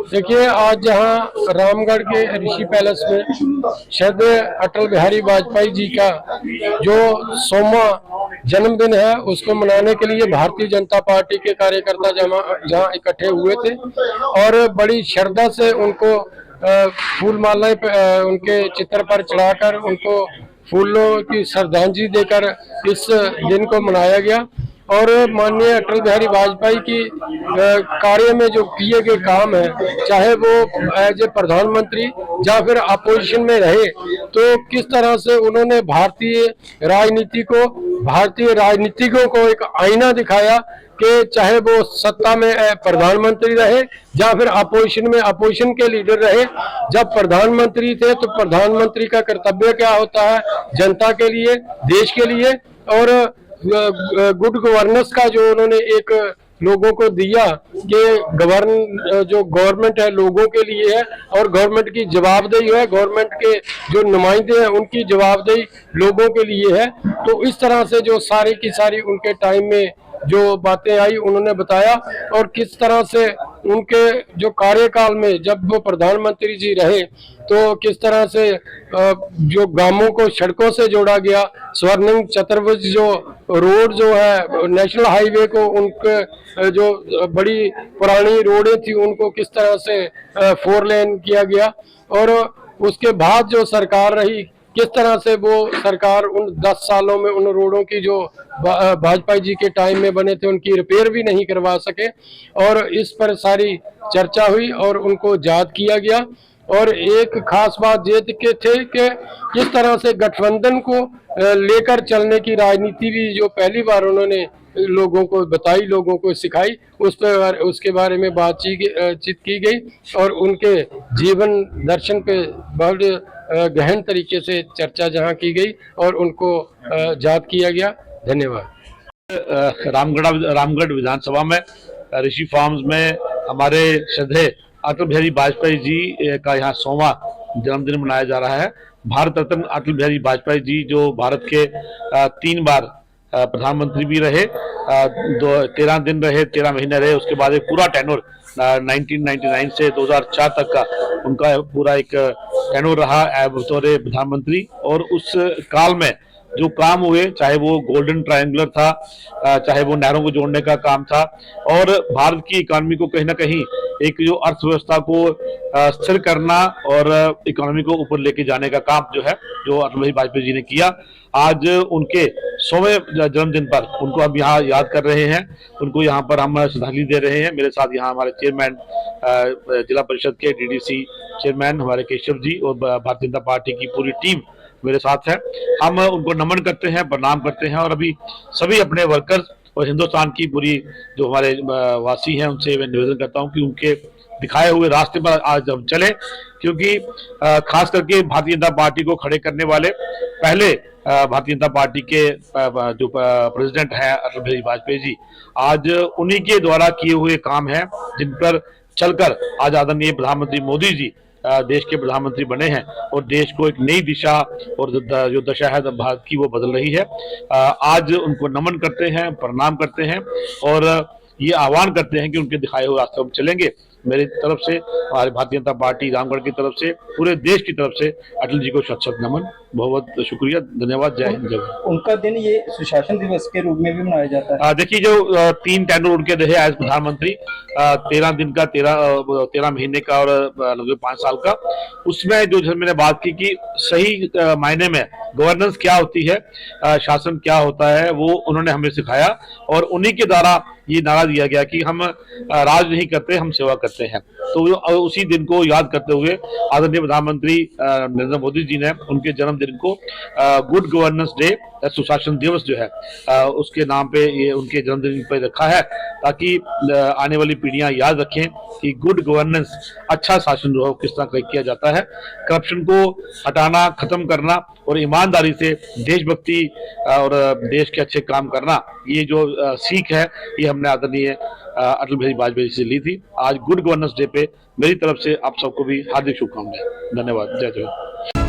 देखिए, आज जहाँ रामगढ़ के ऋषि पैलेस में श्रद्धेय अटल बिहारी वाजपेयी जी का जो 100वां जन्मदिन है, उसको मनाने के लिए भारतीय जनता पार्टी के कार्यकर्ता जहाँ इकट्ठे हुए थे और बड़ी श्रद्धा से उनको फूल मालाएं उनके चित्र पर चढ़ाकर उनको फूलों की श्रद्धांजलि देकर इस दिन को मनाया गया। और माननीय अटल बिहारी वाजपेयी की कार्य में जो किए गए काम है, चाहे वो एज ए प्रधानमंत्री या फिर अपोजिशन में रहे, तो किस तरह से उन्होंने भारतीय राजनीतिकों को एक आईना दिखाया कि चाहे वो सत्ता में प्रधानमंत्री रहे या फिर अपोजिशन में अपोजिशन के लीडर रहे। जब प्रधानमंत्री थे तो प्रधानमंत्री का कर्तव्य क्या होता है, जनता के लिए, देश के लिए, और गुड गवर्नेंस का जो उन्होंने एक लोगों को दिया कि जो गवर्नमेंट है लोगों के लिए है और गवर्नमेंट की जवाबदेही है, गवर्नमेंट के जो नुमाइंदे हैं उनकी जवाबदेही लोगों के लिए है। तो इस तरह से जो सारी की सारी उनके टाइम में जो बातें आई उन्होंने बताया और किस तरह से उनके जो कार्यकाल में जब वो प्रधानमंत्री जी रहे तो किस तरह से जो गांवों को सड़कों से जोड़ा गया, स्वर्णिम चतुर्भुज जो रोड जो है नेशनल हाईवे को, उनके जो बड़ी पुरानी रोडें थी उनको किस तरह से 4 लेन किया गया। और उसके बाद जो सरकार रही, किस तरह से वो सरकार उन 10 सालों में उन रोडों की जो वाजपेयी जी के टाइम में बने थे उनकी रिपेयर भी नहीं करवा सके, और इस पर सारी चर्चा हुई और उनको याद किया गया। और एक खास बात ये थे कि किस तरह से गठबंधन को लेकर चलने की राजनीति भी जो पहली बार उन्होंने लोगों को बताई, लोगों को सिखाई, उसके बारे में बातचीत की गई और उनके जीवन दर्शन पे बहुत गहन तरीके से चर्चा जहां की गई और उनको याद किया गया। धन्यवाद। रामगढ़ विधानसभा में ऋषि फार्म्स में हमारे श्रद्धेय अटल बिहारी वाजपेयी जी का यहाँ 100वां जन्मदिन मनाया जा रहा है। भारत रत्न अटल बिहारी वाजपेयी जी जो भारत के 3 बार प्रधानमंत्री भी रहे, 13 दिन रहे, 13 महीने रहे, उसके बाद एक पूरा टेन्योर 1999 से 2004 तक का उनका पूरा एक टेन्योर रहा बतौर प्रधानमंत्री। और उस काल में जो काम हुए, चाहे वो गोल्डन ट्रायंगुलर था, चाहे वो नहरों को जोड़ने का काम था, और भारत की इकोनॉमी को कहीं ना कहीं एक जो अर्थव्यवस्था को स्थिर करना और इकोनॉमी को ऊपर लेके जाने का काम जो है, जो अटल बिहारी वाजपेयी जी ने किया। आज उनके 100वें जन्मदिन पर उनको हम यहाँ याद कर रहे हैं, उनको यहाँ पर हम श्रद्धांजलि दे रहे हैं। मेरे साथ यहाँ हमारे चेयरमैन जिला परिषद के DDC चेयरमैन हमारे केशव जी और भारतीय जनता पार्टी की पूरी टीम मेरे साथ है। हम उनको नमन करते हैं, प्रणाम करते हैं और अभी सभी अपने वर्कर्स और हिंदुस्तान की पूरी जो हमारे वासी हैं उनसे मैं निवेदन करता हूं कि उनके दिखाए हुए रास्ते पर आज हम चले, क्योंकि खास करके भारतीय जनता पार्टी को खड़े करने वाले पहले भारतीय जनता पार्टी के जो प्रेसिडेंट हैं अटल बिहारी वाजपेयी जी, आज उन्हीं के द्वारा किए हुए काम हैं जिन पर चलकर आज आदरणीय प्रधानमंत्री मोदी जी देश के प्रधानमंत्री बने हैं और देश को एक नई दिशा और जो दशा है भारत की वो बदल रही है। आज उनको नमन करते हैं, प्रणाम करते हैं और ये आह्वान करते हैं कि उनके दिखाए हुए रास्ते हम चलेंगे। मेरी तरफ से, हमारे भारतीय जनता पार्टी रामगढ़ की तरफ से, पूरे देश की तरफ से अटल जी को शत-शत नमन, बहुत बहुत शुक्रिया, धन्यवाद। जय हिंद, जय भारत। उनका दिन ये सुशासन दिवस के रूप में भी मनाया जाता है। देखिए, जो 3 टेन्योर उनके रहे एज प्रधानमंत्री, 13 दिन का, 13 महीने का और लगभग 5 साल का, उसमें जो मैंने बात की कि सही मायने में गवर्नेंस क्या होती है, शासन क्या होता है, वो उन्होंने हमें सिखाया और उन्हीं के द्वारा ये नारा दिया गया कि हम राज नहीं करते, हम सेवा करते हैं। तो उसी दिन को याद करते हुए आदरणीय प्रधानमंत्री नरेंद्र मोदी जी ने उनके जन्मदिन को गुड गवर्नेंस डे, सुशासन दिवस जो है उसके नाम पे ये उनके जन्मदिन पे रखा है, ताकि आने वाली पीढ़ियां याद रखें कि गुड गवर्नेंस, अच्छा शासन जो है किस तरह किया जाता है। करप्शन को हटाना, खत्म करना और ईमानदारी से देशभक्ति और देश के अच्छे काम करना, ये जो सीख है ये हमने आदरणीय अटल बिहारी वाजपेयी से ली थी। आज गुड गवर्नेंस डे पे मेरी तरफ से आप सबको भी हार्दिक शुभकामनाएं। धन्यवाद। जय जय।